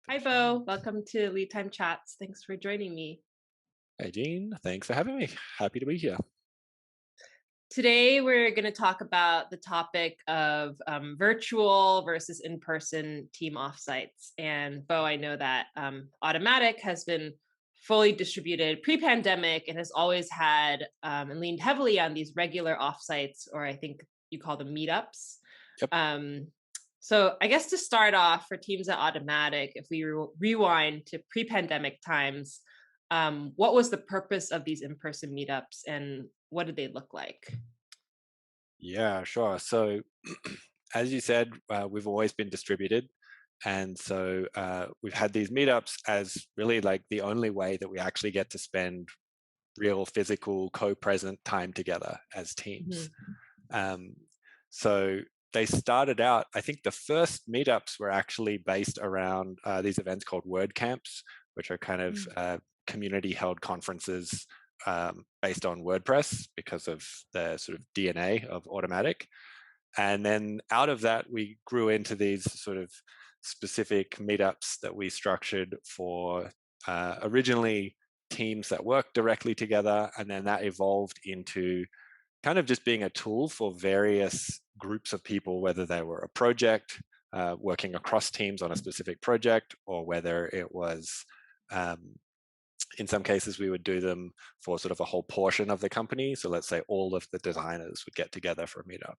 Hi, Beau. Welcome to Lead Time Chats. Thanks for joining me. Hey, Jean, thanks for having me. Happy to be here. Today, we're going to talk about the topic of virtual versus in person team offsites. And, Beau, I know that Automattic has been fully distributed pre pandemic and has always had and leaned heavily on these regular offsites, or I think you call them meetups. Yep. Um, so, I guess to start off for teams at Automatic, if we rewind to pre pandemic times, what was the purpose of these in person meetups and what did they look like? Yeah, sure. So, as you said, we've always been distributed. And so we've had these meetups as really like the only way that we actually get to spend real physical co-present time together as teams. Mhm. Um, so they started out, I think the first meetups were actually based around these events called word camps, which are kind of Mm. community held conferences based on WordPress because of the sort of DNA of Automattic. And then out of that, we grew into these sort of specific meetups that we structured for originally teams that work directly together. And then that evolved into kind of just being a tool for various groups of people, whether they were a project, working across teams on a specific project, or whether it was, in some cases, we would do them for sort of a whole portion of the company. So let's say all of the designers would get together for a meetup.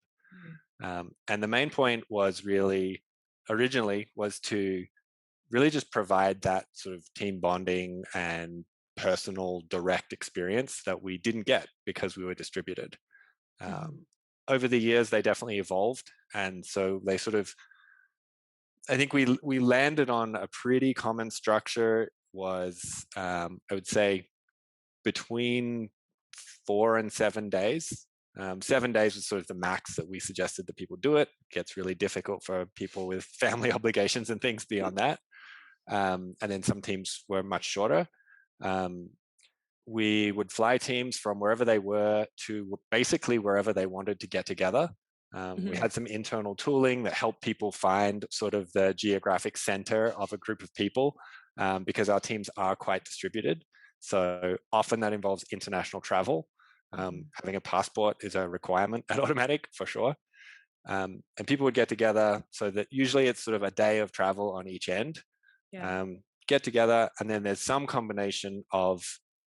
Mm. And the main point was really, originally, was to really just provide that sort of team bonding and personal direct experience that we didn't get because we were distributed. Mhm. Um, Over the years, they definitely evolved, and so they sort of. I think we landed on a pretty common structure. Was I would say between 4 and 7 days. 7 days was sort of the max that we suggested that people do it. It gets really difficult for people with family obligations and things beyond that. And then some teams were much shorter. Um, we would fly teams from wherever they were to basically wherever they wanted to get together. We Mhm. had some internal tooling that helped people find sort of the geographic center of a group of people because our teams are quite distributed. So often that involves international travel. Mhm. Having a passport is a requirement at Automatic for sure. And people would get together so that usually it's sort of a day of travel on each end, Yeah. get together, and then there's some combination of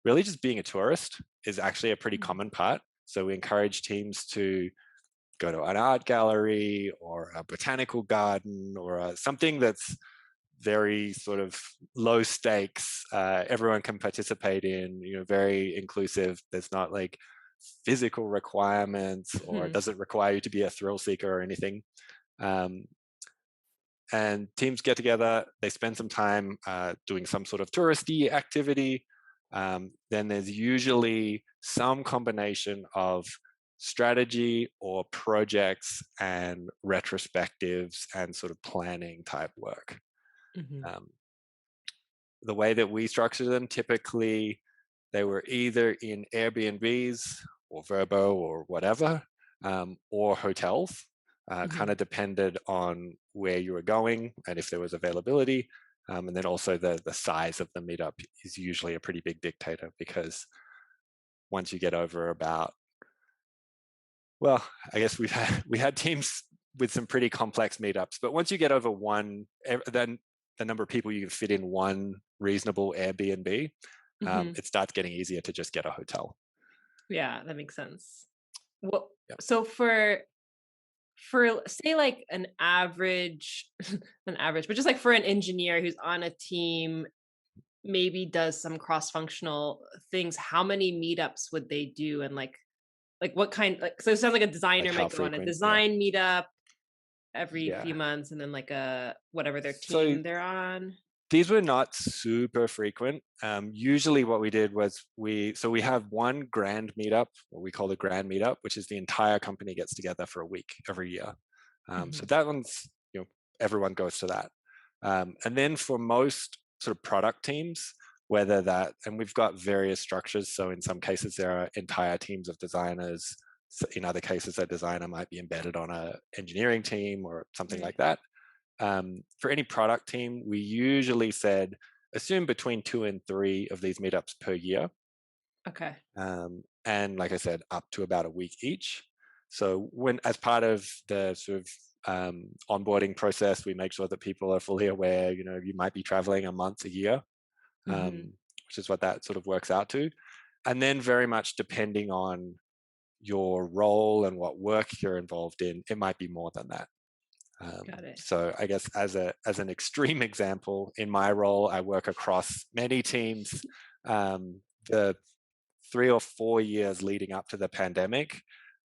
really just being a tourist is actually a pretty Mhm. common part. So we encourage teams to go to an art gallery or a botanical garden or something that's very sort of low stakes. Everyone can participate in, very inclusive. There's not like physical requirements or it Mhm. doesn't require you to be a thrill seeker or anything. Um, and teams get together, they spend some time doing some sort of touristy activity. Then there's usually some combination of strategy or projects and retrospectives and sort of planning type work. Mhm. Um, the way that we structure them, typically they were either in Airbnbs or Verbo or whatever, or hotels. Kind Mhm. of depended on where you were going and if there was availability. And then also the size of the meetup is usually a pretty big dictator because once you get over about, well, I guess we had teams with some pretty complex meetups, but once you get over one, then the number of people you can fit in one reasonable Airbnb, Mhm. it starts getting easier to just get a hotel. Yeah, that makes sense. Well, Yeah. so for say like an average an average, but just like for an engineer who's on a team, maybe does some cross-functional things, how many meetups would they do and like what kind like so it sounds like a Like designer how might go on a frequent? Yeah. design meetup every few Yeah. months and then like a whatever their So team they're on. these were not super frequent. Usually, what we did was we have one grand meetup, what we call the grand meetup, which is the entire company gets together for a week every year. So Mhm. that one's everyone goes to that. And then for most sort of product teams, whether that and we've got various structures. So in some cases there are entire teams of designers. So in other cases, a designer might be embedded on a engineering team or something Right. like that. For any product team, we usually said assume between 2 and 3 of these meetups per year. Okay. And like I said, up to about a week each. So when, as part of the sort of onboarding process, we make sure that people are fully aware, you might be traveling a month, a year, Hmm. which is what that sort of works out to. And then very much depending on your role and what work you're involved in, it might be more than that. Got it. So I guess as an extreme example, in my role, I work across many teams. The 3 or 4 years leading up to the pandemic,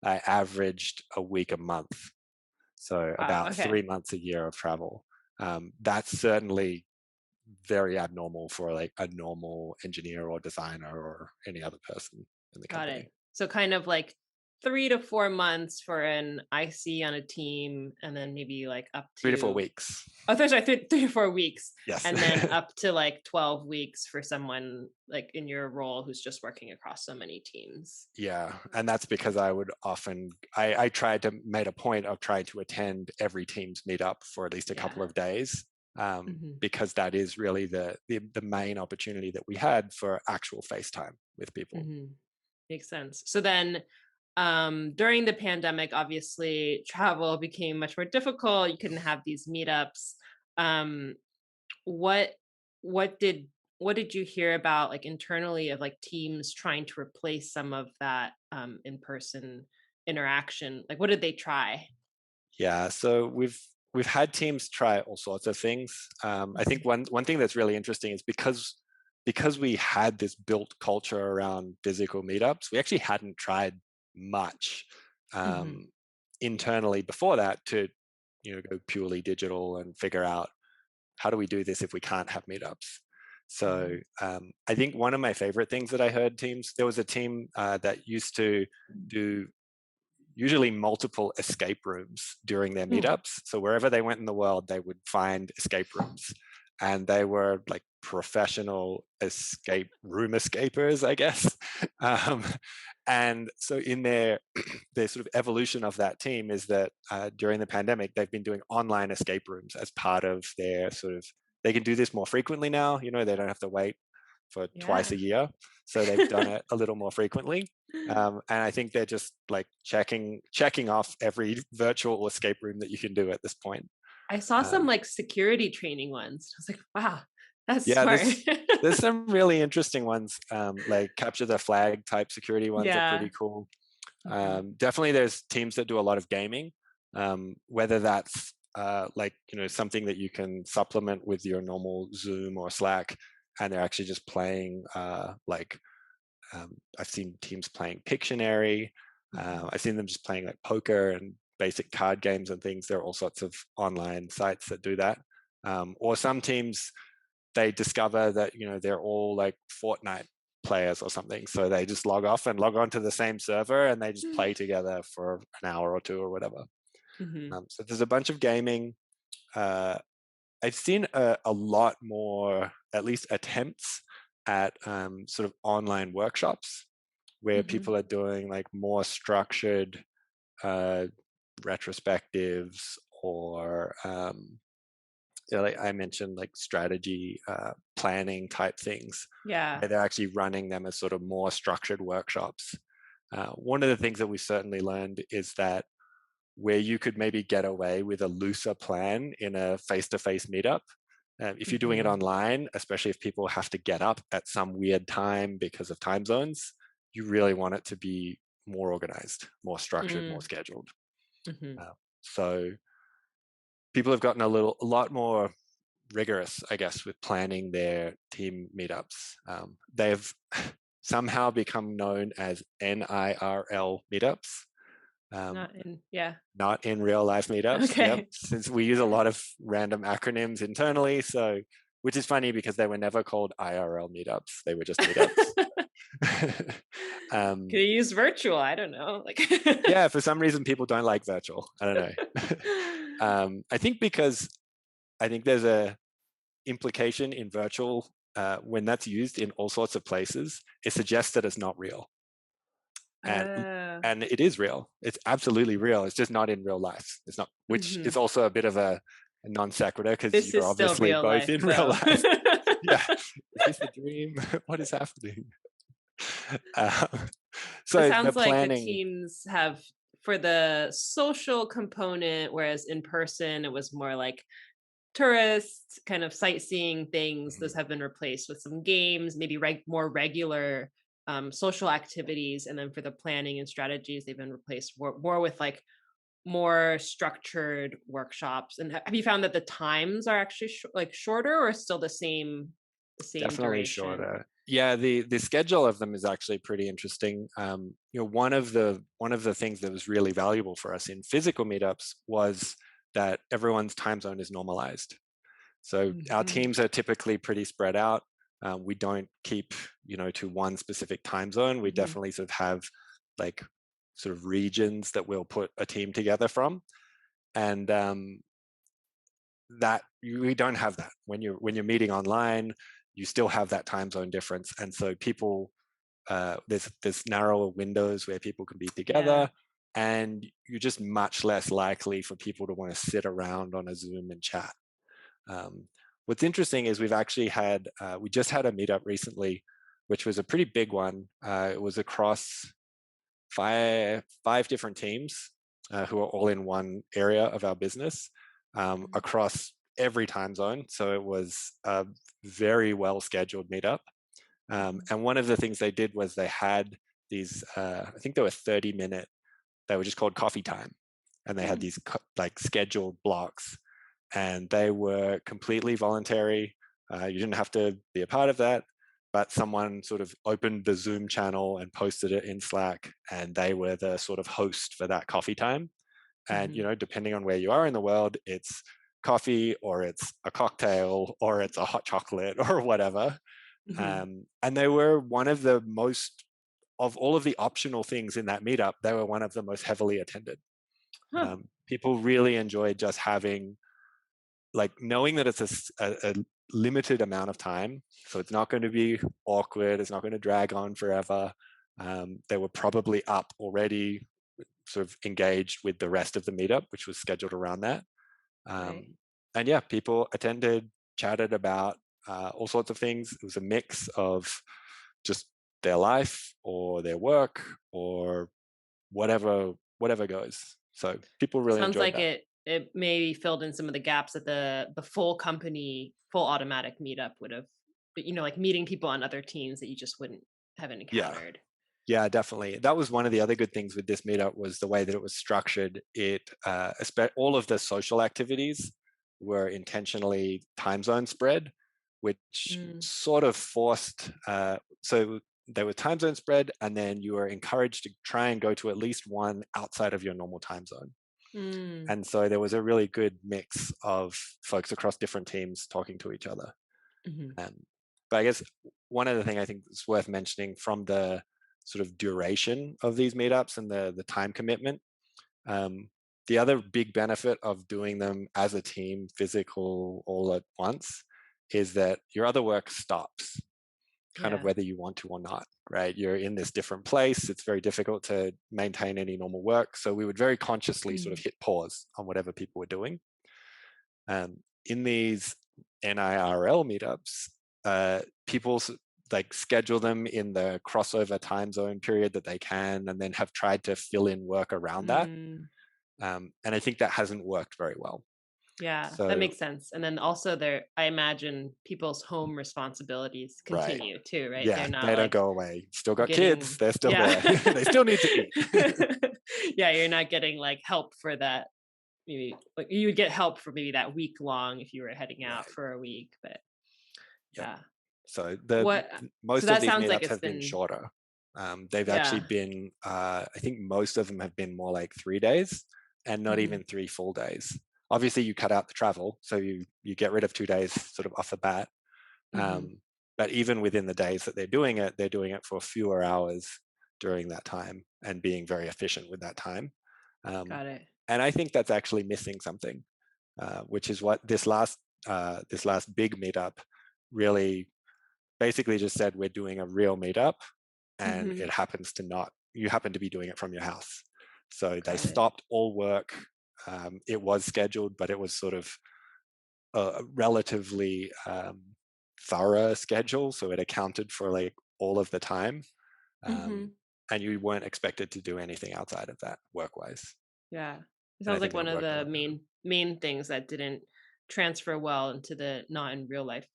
I averaged a week a month. So Wow. about Okay. 3 months a year of travel. That's certainly very abnormal for like a normal engineer or designer or any other person in the Got it. company. So kind of like 3 to 4 months for an IC on a team, and then maybe like up 3 to 4 to, weeks. oh, sorry, 3 to 4 weeks, Yes. and then up to like 12 weeks for someone like in your role who's just working across so many teams. Yeah, and that's because I would often I tried to made a point of trying to attend every team's meetup for at least a couple Yeah. of days, Hmm. because that is really the main opportunity that we had for actual FaceTime with people. Hmm. Makes sense. So then, during the pandemic, obviously travel became much more difficult. You couldn't have these meetups. Um, what what did what did you hear about, like, internally, of like teams trying to replace some of that in-person interaction? Like, what did they try? Yeah, so we've had teams try all sorts of things. I think Hmm. one thing that's really interesting is because we had this built culture around physical meetups, we actually hadn't tried much Hmm. um, internally before that to go purely digital and figure out how do we do this if we can't have meetups. So Hmm. I think one of my favorite things that I heard teams, there was a team that used to do usually multiple escape rooms during their Mm. meetups. So wherever they went in the world, they would find escape rooms. And they were like professional escape room escapers, I guess. Um, and so in their sort of evolution of that team is that during the pandemic, they've been doing online escape rooms as part of their sort of, they can do this more frequently now. They don't have to wait for twice Yeah. a year. So they've done it a little more frequently. And I think they're just like checking off every virtual escape room that you can do at this point. I saw some Um, like security training ones. I was like, wow, that's yeah, smart. there's some really interesting ones. Like capture the flag type security ones are Yeah. pretty cool. Hmm. Definitely, there's teams that do a lot of gaming, whether that's like something that you can supplement with your normal Zoom or Slack, and they're actually just playing like I've seen teams playing Pictionary. Hmm. I've seen them just playing like poker and basic card games and things. There are all sorts of online sites that do that. Or some teams, they discover that they're all like Fortnite players or something, so they just log off and log on to the same server and they just play together for an hour or two or whatever. Hmm. So there's a bunch of gaming. Uh, I've seen a lot more, at least attempts at sort of online workshops where Hmm. people are doing like more structured uh, retrospectives or like I mentioned, like strategy planning type things, Yeah. where they're actually running them as sort of more structured workshops. One of the things that we certainly learned is that where you could maybe get away with a looser plan in a face-to-face meetup, if you're doing it Hmm. online, especially if people have to get up at some weird time because of time zones, you really want it to be more organized, more structured, more Mm. scheduled. Hmm. So people have gotten a lot more rigorous, I guess, with planning their team meetups. They've somehow become known as NIRL meetups. Um, Not in, yeah. Not in real life meetups. Yep. Okay. Since we use a lot of random acronyms internally. So, which is funny because they were never called IRL meetups. They were just meetups. Could um, you use virtual? I don't know. Like, yeah, for some reason, people don't like virtual. I don't know. I think because I think there's a implication in virtual when that's used in all sorts of places. It suggests that it's not real. and uh, and it is real. It's absolutely real. It's just not in real life. It's not, which is mhm. also a bit of a a non sequitur because This you're is still obviously real both life, in real though. life. Yeah, is this a dream? What is happening? Um, It so the sounds like the planning, teams have for the social component, whereas in person it was more like tourists, kind of sightseeing things. Those mhm, have been replaced with some games, maybe more regular social activities. And then for the planning and strategies, they've been replaced more with like more structured workshops. And have you found that the times are actually like shorter or still the same definitely duration? shorter. Yeah, the schedule of them is actually pretty interesting. One of the things that was really valuable for us in physical meetups was that everyone's time zone is normalized. So our Hmm. teams are typically pretty spread out. We don't keep, to one specific time zone. We Hmm. definitely sort of have like sort of regions that we'll put a team together from, and that we don't have that when you're meeting online. You still have that time zone difference, and so people there's narrower windows where people can be Yeah. together, and you're just much less likely for people to want to sit around on a Zoom and chat. um, what's interesting is we just had a meetup recently, which was a pretty big one. It was across five different teams who are all in one area of our business, Mhm. across every time zone. So it was a very well scheduled meetup. Mhm. And one of the things they did was they had these, I think they were 30-minute, they were just called coffee time. And they had Mm. these like scheduled blocks, and they were completely voluntary. You didn't have to be a part of that, but someone sort of opened the Zoom channel and posted it in Slack, and they were the sort of host for that coffee time. And Mhm. depending on where you are in the world, it's coffee or it's a cocktail or it's a hot chocolate or whatever. Mhm. And they were one of the most of all of the optional things in that meetup. They were one of the most heavily attended. Huh. People really enjoyed just having, like, knowing that it's a limited amount of time, so it's not going to be awkward, it's not going to drag on forever. They were probably up already, sort of engaged with the rest of the meetup, which was scheduled around that. Right. And yeah, people attended, chatted about all sorts of things. It was a mix of just their life or their work or whatever goes. So people really Sounds enjoyed like that. it maybe filled in some of the gaps that the full company, full automatic meetup would have, like meeting people on other teams that you just wouldn't have Yeah. encountered. Yeah, definitely. That was one of the other good things with this meetup, was the way that it was structured. All of the social activities were intentionally time zone spread, which Mm. sort of forced. So they were time zone spread, and then you were encouraged to try and go to at least one outside of your normal time zone. Mm. And so there was a really good mix of folks across different teams talking to each other. Mhm. Um, but I guess one other thing I think is worth mentioning from the sort of duration of these meetups and the time commitment. Um, the other big benefit of doing them as a team, physical all at once, is that your other work stops, kind of Yeah. whether you want to or not, right? You're in this different place. It's very difficult to maintain any normal work. So we would very consciously sort of Mm. hit pause on whatever people were doing. In these NIRL meetups, people like schedule them in the crossover time zone period that they can, and then have tried to fill in work around that. Mm. And I think that hasn't worked very well. Yeah, that So, makes sense. And then also I imagine people's home responsibilities right. continue too, right? They're Yeah, not they don't like go away. Still got kids. getting They're still yeah. there. They still need to eat. Yeah, you're not getting like help for that. Maybe like you would get help for maybe that week long if you were heading out Right. for a week, but Yep. yeah. So What so most of that these sounds like meetups it's have been been shorter. They've actually yeah. been, I think most of them have been more like 3 days, and not Mhm. even 3 full days. Obviously, you cut out the travel, so you get rid of 2 days sort of off the bat. Mhm. But even within the days that they're doing it for fewer hours during that time and being very efficient with that time. Um, Got it. and I think that's actually missing something, which is what this last big meetup really basically just said: we're doing a real meetup, and Mhm. you happen to be doing it from your house. So they Got it. stopped all work. It was scheduled, but it was sort of a relatively thorough schedule, so it accounted for like all of the time, um, Mhm. and you weren't expected to do anything outside of that work-wise. Yeah. It And I sounds think like that one of worked a the lot better. main things that didn't transfer well into the not in real life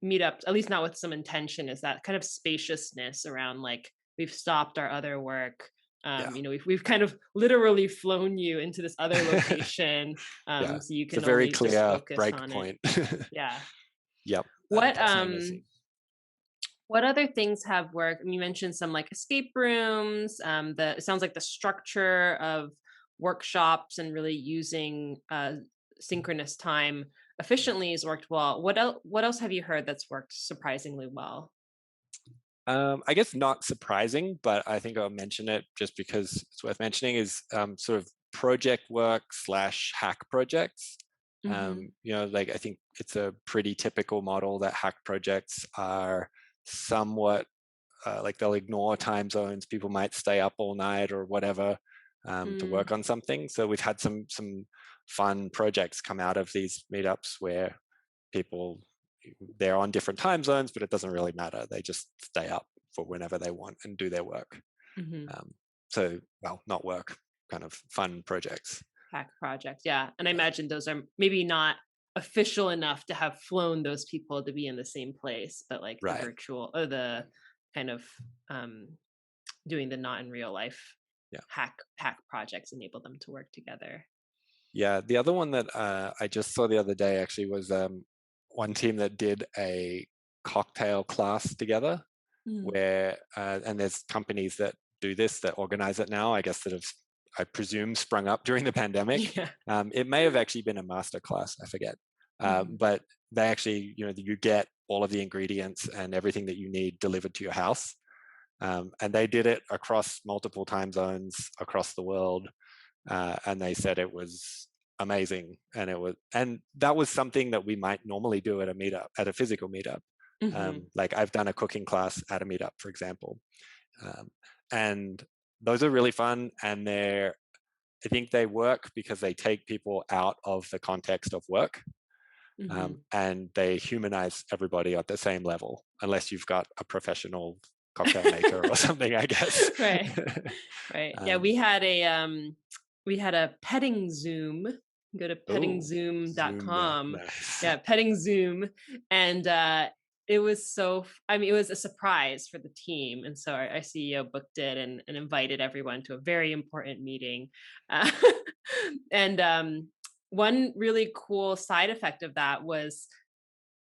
meetups, at least not with some intention, is that kind of spaciousness around like we've stopped our other work. Yeah. We've kind of literally flown you into this other location, Yeah. so you It's a can very only just clear focus break on it. point. Yeah. Yep, What definitely missing. what other things have worked? I mean, you mentioned some like escape rooms. The it sounds like the structure of workshops and really using synchronous time efficiently has worked well. What else have you heard that's worked surprisingly well? I guess not surprising, but I think I'll mention it just because it's worth mentioning is sort of project work slash hack projects. Hmm. Like I think it's a pretty typical model that hack projects are somewhat like they'll ignore time zones. People might stay up all night or whatever to Mm, work on something. So we've had some fun projects come out of these meetups where people they're on different time zones, but it doesn't really matter. They just stay up for whenever they want and do their work. hmm. Um, so, well, not work, kind of fun projects. Hack projects, yeah. And I Yeah, imagine those are maybe not official enough to have flown those people to be in the same place, but like the right. virtual or the kind of um doing the not in real life Yeah. hack projects enable them to work together. Yeah. The other one that I just saw the other day actually was one team that did a cocktail class together Mm. where, and there's companies that do this that organize it now, I guess, that have, I presume, sprung up during the pandemic. Yeah. It may have actually been a master class, I forget. Mhm. But they actually, you get all of the ingredients and everything that you need delivered to your house. And they did it across multiple time zones across the world. And they said it was amazing. And that was something that we might normally do at a meetup, at a physical meetup. Mhm. Like I've done a cooking class at a meetup, for example. Um, and those are really fun. And I think they work because they take people out of the context of work, Mhm. and they humanize everybody at the same level, unless you've got a professional cocktail maker or something, I guess. Right. Right. Yeah, um, we had a petting Zoom. Go to oh, Zoom, pettingzoom.com. nice. Yeah, petting Zoom. And it was I mean, it was a surprise for the team. And so our CEO booked it and invited everyone to a very important meeting. Uh, and one really cool side effect of that was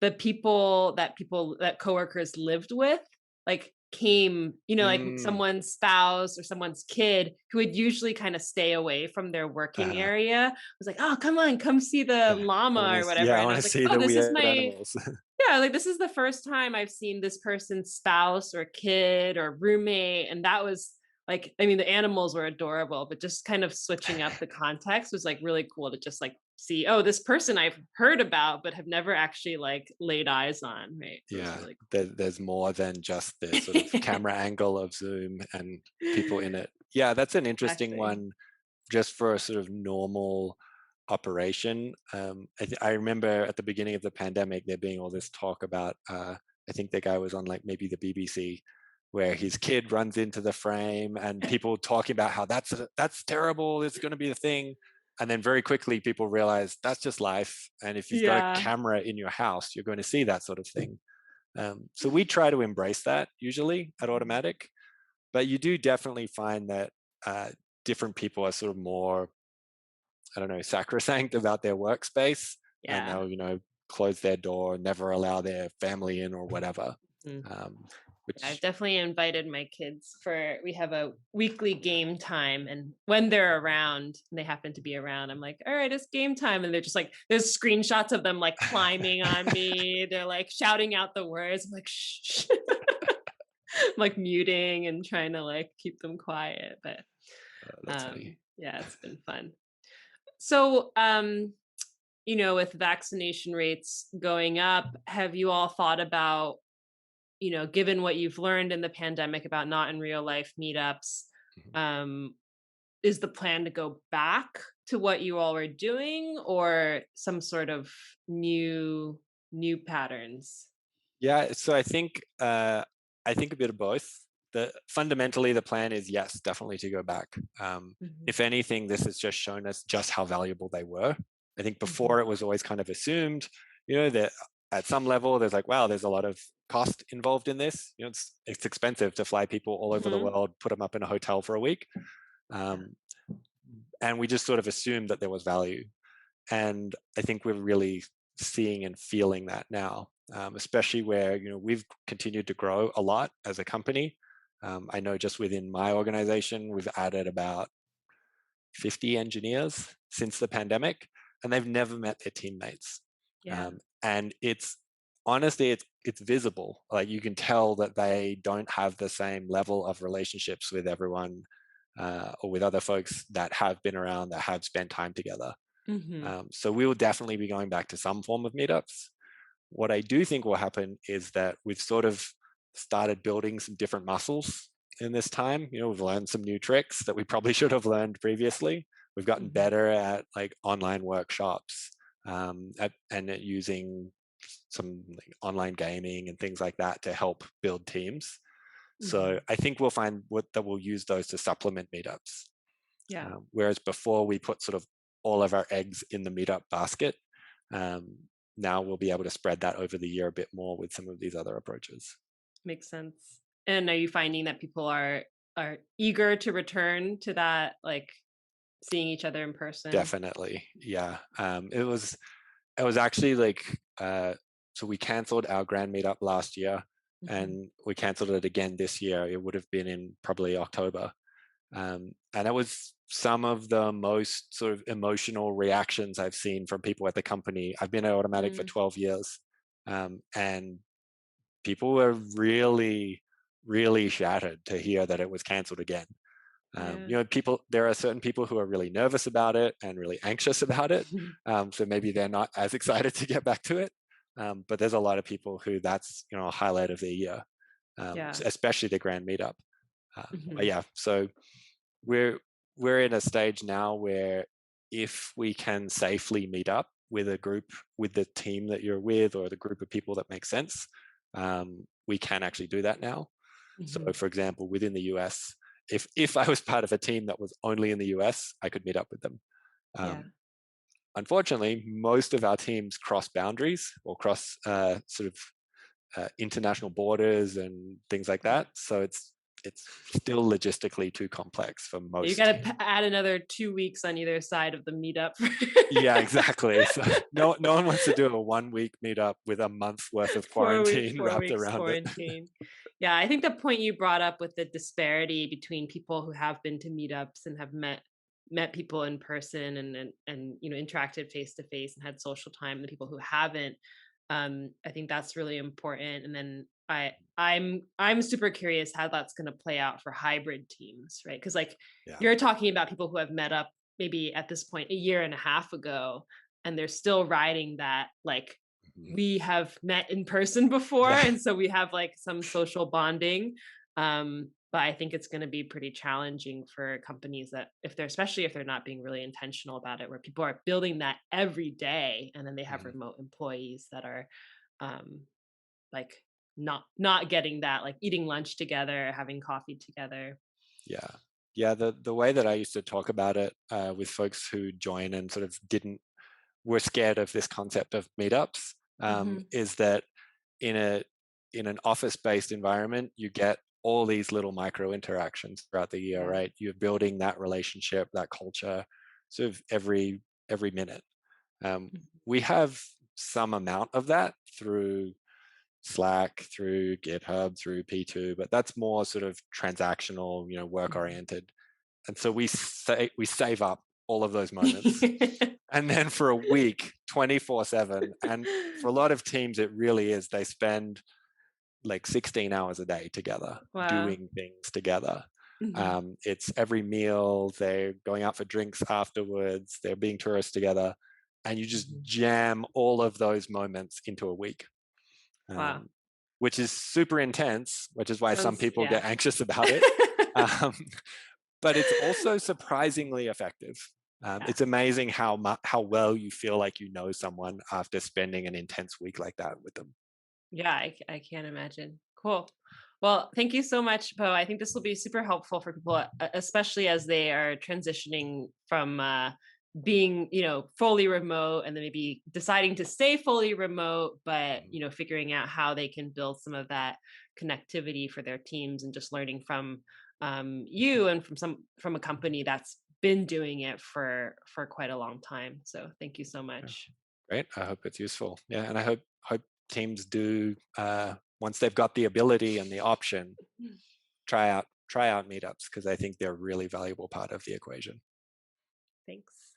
the people that coworkers lived with, like, came, like Mm, someone's spouse or someone's kid who would usually kind of stay away from their working uh, area was like, "Oh, come on, come see the yeah, llama," or whatever, I and I want to was like, see "Oh, the this is weird my." animals. Yeah, like, this is the first time I've seen this person's spouse or kid or roommate, and that was like, I mean, the animals were adorable, but just kind of switching up the context was, like, really cool to just, like, see, "Oh, this person I've heard about but have never actually, like, laid eyes on," right? It was Yeah, really there's more than just the sort of cool. camera angle of Zoom and people in it. Yeah, that's an interesting Exactly. one just for a sort of normal operation. I remember at the beginning of the pandemic there being all this talk about, I think the guy was on like maybe the BBC, where his kid runs into the frame and people talking about how that's terrible, it's going to be the thing. And then very quickly people realize that's just life. And if you've got a Yeah. camera in your house, you're going to see that sort of thing. So we try to embrace that usually at Mhm. Automattic, but you do definitely find that different people are sort of more, I don't know, sacrosanct about their workspace, and Yeah. they'll, close their door, never allow their family in or whatever. Mhm. Um, Yeah, I've which, definitely invited my kids we have a weekly game time, and when they're around, and they happen to be around, I'm like, "All right, it's game time." And they're just like, there's screenshots of them like climbing on me. They're like shouting out the words. I'm like, shh. I'm like muting and trying to like keep them quiet. But that's funny. yeah, it's been fun. So with vaccination rates going up, have you all thought about, given what you've learned in the pandemic about not in real life meetups, Mhm. um, is the plan to go back to what you all were doing, or some sort of new patterns? Yeah, so I think a bit of both. Fundamentally, the plan is yes, definitely to go back. Mhm, If anything, this has just shown us just how valuable they were. I think mhm, before it was always kind of assumed, that at some level there's like, wow, there's a lot of cost involved in this. It's expensive to fly people all over the mhm. world, put them up in a hotel for a week, Yeah. um, and we just sort of assumed that there was value. And I think we're really seeing and feeling that now, especially where we've continued to grow a lot as a company. I know just within my organization, we've added about 50 engineers since the pandemic, and they've never met their teammates. Yeah. And it's honestly, it's visible. Like you can tell that they don't have the same level of relationships with everyone or with other folks that have been around, that have spent time together. Mhm. So we will definitely be going back to some form of meetups. What I do think will happen is that we've sort of started building some different muscles in this time. We've learned some new tricks that we probably should have learned previously. We've gotten Mhm. better at like online workshops and at using some like online gaming and things like that to help build teams. So Mhm. I think we'll find that we'll use those to supplement meetups. Yeah. Whereas before we put sort of all of our eggs in the meetup basket, um, now we'll be able to spread that over the year a bit more with some of these other approaches. Makes sense. And are you finding that people are eager to return to that, like, seeing each other in person? Definitely, yeah. It was actually like so we cancelled our grand meetup last year, Mhm. and we cancelled it again this year. It would have been in probably October. And it was some of the most sort of emotional reactions I've seen from people at the company. I've been at Automatic for Mm, 12 years, and people were really, really shattered to hear that it was cancelled again. yeah. There are certain people who are really nervous about it and really anxious about it. So maybe they're not as excited to get back to it. But there's a lot of people who that's a highlight of their year, Yeah. especially the grand meetup. But Mhm. yeah, so we're we're in a stage now where if we can safely meet up with a group, with the team that you're with or the group of people that makes sense, we can actually do that now. So Mhm. for example, within the US, if I was part of a team that was only in the US, I could meet up with them. Yeah. um, Unfortunately, most of our teams cross boundaries or cross sort of international borders and things like Yeah. that, so it's still logistically too complex for You most gotta teams. add another 2 weeks on either side of the meetup. Yeah, exactly. So no one wants to do a 1 week meetup with a month worth of 4 week quarantine 4 wrapped weeks around it. quarantine. Yeah, I think the point you brought up with the disparity between people who have been to meetups and have met people in person and interacted face to face and had social time, and the people who haven't, I think that's really important. And then I'm super curious how that's going to play out for hybrid teams, right? Because like Yeah. you're talking about people who have met up maybe at this point a year and a half ago, and they're still riding that, like, Mhm. we have met in person before, Yeah. and so we have like some social bonding. But I think it's going to be pretty challenging for companies that, if they're, especially if they're not being really intentional about it, where people are building that every day, and then they have Mhm. remote employees that are, um, like, not getting that, like eating lunch together, having coffee together. Yeah. Yeah. The way that I used to talk about it with folks who join and sort of didn't were scared of this concept of meetups Hmm. is that in a in an office based environment, you get all these little micro interactions throughout the year, Yeah. right? You're building that relationship, that culture, sort of every minute. Mhm. We have some amount of that through Slack, through GitHub, through P2, but that's more sort of transactional, work Mhm. oriented. And so we save up all of those moments, and then for a week, 24/7. And for a lot of teams, it really is. They spend like 16 hours a day together, Wow. doing things together. Hmm. It's every meal, they're going out for drinks afterwards, they're being tourists together, and you just Hmm. jam all of those moments into a week, Wow. um, which is super intense, which is why some Sounds, people yeah. get anxious about it. Um, but it's also surprisingly effective. Yeah. It's amazing how well you feel like you know someone after spending an intense week like that with them. Yeah, I can't imagine. Cool. Well, thank you so much, Poe. I think this will be super helpful for people, especially as they are transitioning from being, fully remote, and then maybe deciding to stay fully remote, but Mm, figuring out how they can build some of that connectivity for their teams, and just learning from you and from a company that's been doing it for quite a long time. So, thank you so yeah. much. Great. I hope it's useful. Yeah, and I hope teams do once they've got the ability and the option, try out meetups because I think they're a really valuable part of the equation. Thanks.